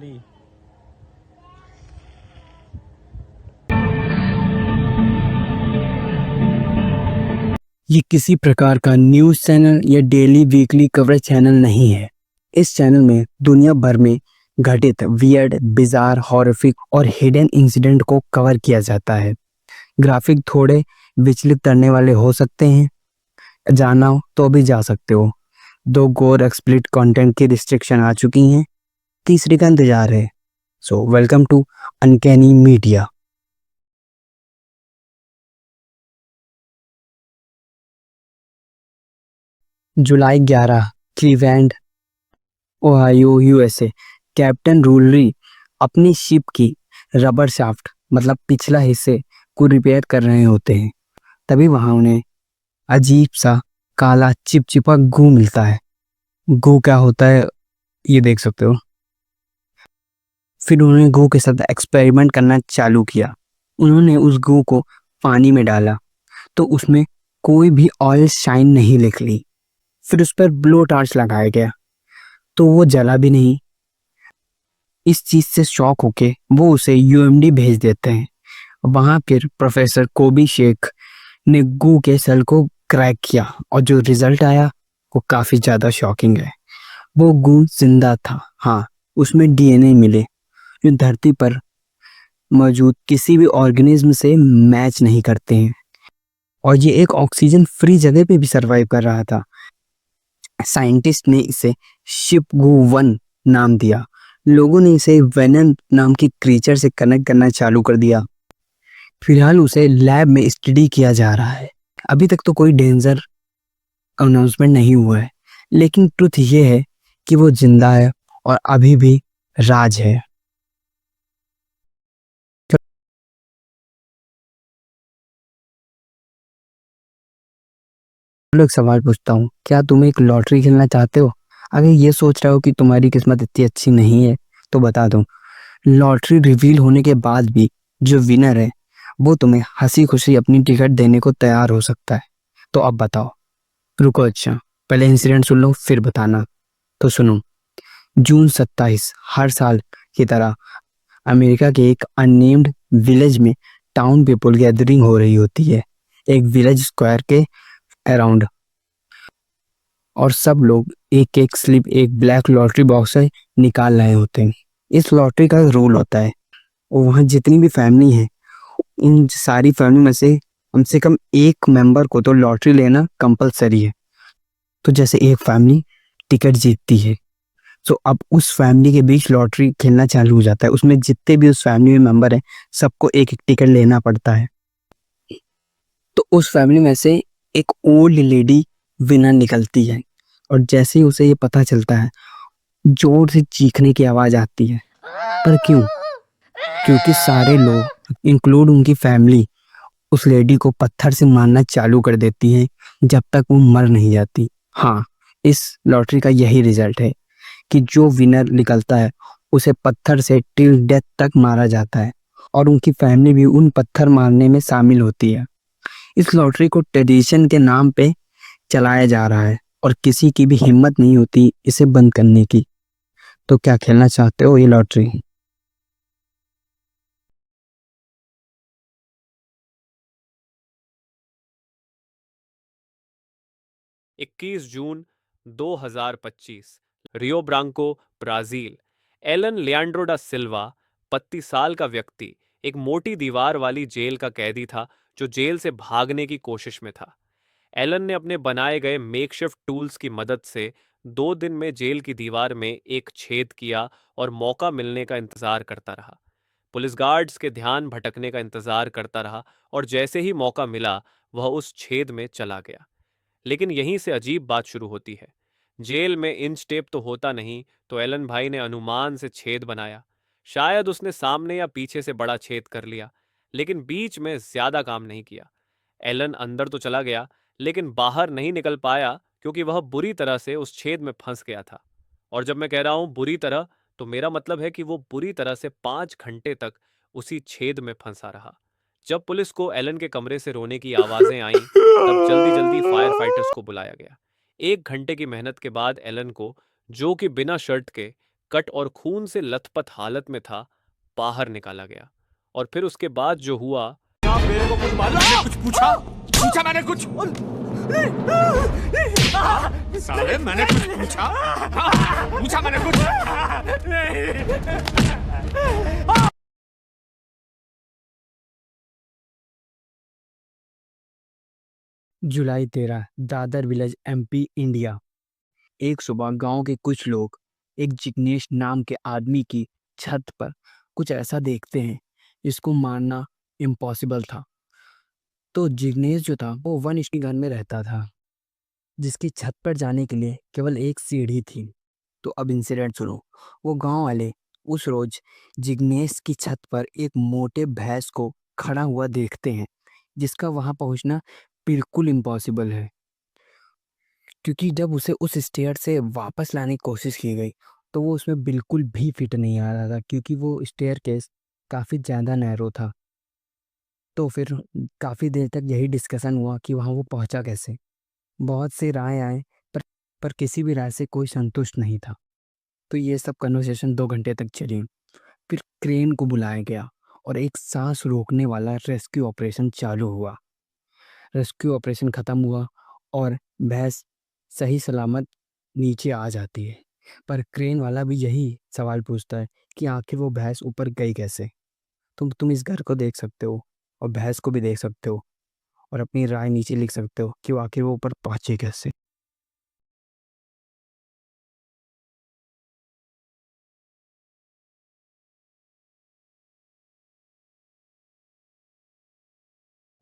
ये किसी प्रकार का न्यूज़ चैनल या डेली वीकली कवरेज चैनल नहीं है। इस चैनल में दुनिया भर में घटित वियर्ड, बिजार, हॉरिफिक और हिडन इंसिडेंट को कवर किया जाता है। ग्राफिक थोड़े विचलित करने वाले हो सकते हैं, जाना हो तो भी जा सकते हो। 2 गोर एक्सप्लिट कंटेंट की रिस्ट्रिक्शन आ चुकी हैं, तीसरी का इंतजार है। So welcome to Uncanny Media. जुलाई 11, क्लीवलैंड, ओहायो, यूएसए। कैप्टन रूलरी अपनी शिप की रबर शाफ्ट मतलब पिछला हिस्से को रिपेयर कर रहे होते हैं। तभी वहां उन्हें अजीब सा काला चिपचिपा गू मिलता है। गू क्या होता है ये देख सकते हो। फिर उन्होंने गू के साथ एक्सपेरिमेंट करना चालू किया। उन्होंने उस गू को पानी में डाला तो उसमें कोई भी ऑयल शाइन नहीं निकली। फिर उस पर ब्लो टार्च लगाया गया तो वो जला भी नहीं। इस चीज से शॉक होके वो उसे यूएमडी भेज देते हैं। वहां फिर प्रोफेसर कोबी शेख ने गू के सेल को क्रैक किया और जो रिजल्ट आया वो काफी ज्यादा शॉकिंग है। वो गू जिंदा था, हाँ, उसमें डीएनए मिले जो धरती पर मौजूद किसी भी ऑर्गेनिज्म से मैच नहीं करते हैं। और ये एक ऑक्सीजन फ्री जगह पे भी सरवाइव कर रहा था। साइंटिस्ट ने इसे शिप गू 1 नाम दिया। लोगों ने इसे वेनन नाम की क्रीचर से कनेक्ट करना चालू कर दिया। फिलहाल उसे लैब में स्टडी किया जा रहा है। अभी तक तो कोई डेंजर अनाउंसमेंट नहीं हुआ है, लेकिन ट्रुथ ये है कि वो जिंदा है और अभी भी राज है। चलो एक सवाल पूछता हूँ, क्या तुम एक लॉटरी खेलना चाहते हो? अगर ये सोच रहे हो कि तुम्हारी किस्मत इतनी अच्छी नहीं है तो बता दूं, लॉटरी रिवील होने के बाद भी जो विनर है वो तुम्हें हंसी खुशी अपनी टिकट देने को तैयार हो सकता है। तो अब बताओ। रुको, अच्छा पहले इंसिडेंट सुन लो फिर बताना। तो सुनो, जून 27 हर साल की तरह अमेरिका के एक अननेम्ड विलेज में टाउन पीपल गैदरिंग हो रही होती है, एक विलेज स्क्वायर के अराउंड। और सब लोग एक एक स्लिप एक ब्लैक लॉटरी बॉक्स से निकाल रहे होते हैं। इस लॉटरी का रूल होता है, और वहाँ जितनी भी फैमिली है इन सारी फैमिली में से कम एक मेंबर को तो लॉटरी लेना कंपलसरी है। तो जैसे एक फैमिली टिकट जीतती है, तो अब उस फैमिली के बीच लॉटरी खेलना चालू हो जाता है। उसमें जितने भी उस फैमिली में मेंबर हैं सबको एक एक टिकट लेना पड़ता है। तो उस फैमिली में से एक ओल्ड लेडी विनर निकलती है, और जैसे ही उसे ये पता चलता है जोर से चीखने की आवाज आती है। पर क्यों? क्योंकि सारे लोग इंक्लूड उनकी फैमिली उस लेडी को पत्थर से मारना चालू कर देती है जब तक वो मर नहीं जाती। हाँ, इस लॉटरी का यही रिजल्ट है कि जो विनर निकलता है उसे पत्थर से टिल डेथ तक मारा जाता है, और उनकी फैमिली भी उन पत्थर मारने में शामिल होती है। इस लॉटरी को ट्रेडिशन के नाम पे चलाया जा रहा है और किसी की भी हिम्मत नहीं होती इसे बंद करने की। तो क्या खेलना चाहते हो ये लॉटरी? 21 जून 2025, रियो ब्रांको, ब्राजील। एलन लियांड्रो डा सिल्वा, 32 साल का व्यक्ति, एक मोटी दीवार वाली जेल का कैदी था जो जेल से भागने की कोशिश में था। एलन ने अपने बनाए गए मेकशिफ्ट टूल्स की मदद से 2 दिन में जेल की दीवार में एक छेद किया और मौका मिलने का इंतजार करता रहा। पुलिस गार्ड्स के ध्यान भटकने का इंतजार करता रहा और जैसे ही मौका मिला वह उस छेद में चला गया। लेकिन यहीं से अजीब बात शुरू होती है। जेल में इंच टेप तो होता नहीं, तो एलन भाई ने अनुमान से छेद बनाया। शायद उसने सामने या पीछे से बड़ा छेद कर लिया, लेकिन बीच में ज्यादा काम नहीं किया। एलन अंदर तो चला गया, लेकिन बाहर नहीं निकल पाया क्योंकि वह बुरी तरह से उस छेद में फंस गया था। और जब मैं कह रहा हूं बुरी तरह, तो मेरा मतलब है कि वो बुरी तरह से 5 घंटे तक उसी छेद में फंसा रहा। जब पुलिस को एलन के कमरे से रोने की आवाजें आईं, तब जल्दी जल्दी फायर फाइटर्स को बुलाया गया। 1 घंटे की मेहनत के बाद एलन को, जो कि बिना शर्ट के कट और खून से लथपथ हालत में था, बाहर निकाला गया। और फिर उसके बाद जो हुआ, मेरे को कुछ मालूम? मैंने कुछ पूछा? पूछा मैंने कुछ? साले मैंने कुछ पूछा? पूछा मैंने कुछ? जुलाई 13, दादर विलेज, एमपी, इंडिया। एक सुबह गांव के कुछ लोग एक जिग्नेश नाम के आदमी की छत पर कुछ ऐसा देखते हैं जिसको मानना इम्पॉसिबल था। तो जिग्नेश जो था वो वन स्टी घर में रहता था, जिसकी छत पर जाने के लिए केवल एक सीढ़ी थी। तो अब इंसिडेंट सुनो। वो गांव वाले उस रोज जिग्नेश की छत पर एक मोटे भैंस को खड़ा हुआ देखते हैं, जिसका वहां पहुंचना बिल्कुल इम्पॉसिबल है, क्योंकि जब उसे उस स्टेयर से वापस लाने की कोशिश की गई तो वो उसमें बिल्कुल भी फिट नहीं आ रहा था, क्योंकि वो स्टेयर केस काफ़ी ज़्यादा नैरो था। तो फिर काफ़ी देर तक यही डिस्कशन हुआ कि वहाँ वो पहुँचा कैसे। बहुत से राय आए, पर पर किसी भी राय से कोई संतुष्ट नहीं था। तो ये सब कन्वर्सेशन 2 घंटे तक चली। फिर क्रेन को बुलाया गया और एक सांस रोकने वाला रेस्क्यू ऑपरेशन चालू हुआ। रेस्क्यू ऑपरेशन ख़त्म हुआ और भैंस सही सलामत नीचे आ जाती है। पर क्रेन वाला भी यही सवाल पूछता है कि आखिर वो भैंस ऊपर गई कैसे। तुम इस घर को देख सकते हो और भैंस को भी देख सकते हो और अपनी राय नीचे लिख सकते हो कि वो आखिर वो ऊपर पहुंचे कैसे।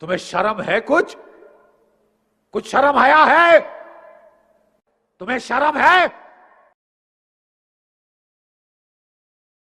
तुम्हें शर्म है कुछ? कुछ शर्म हया है? तुम्हें शर्म है?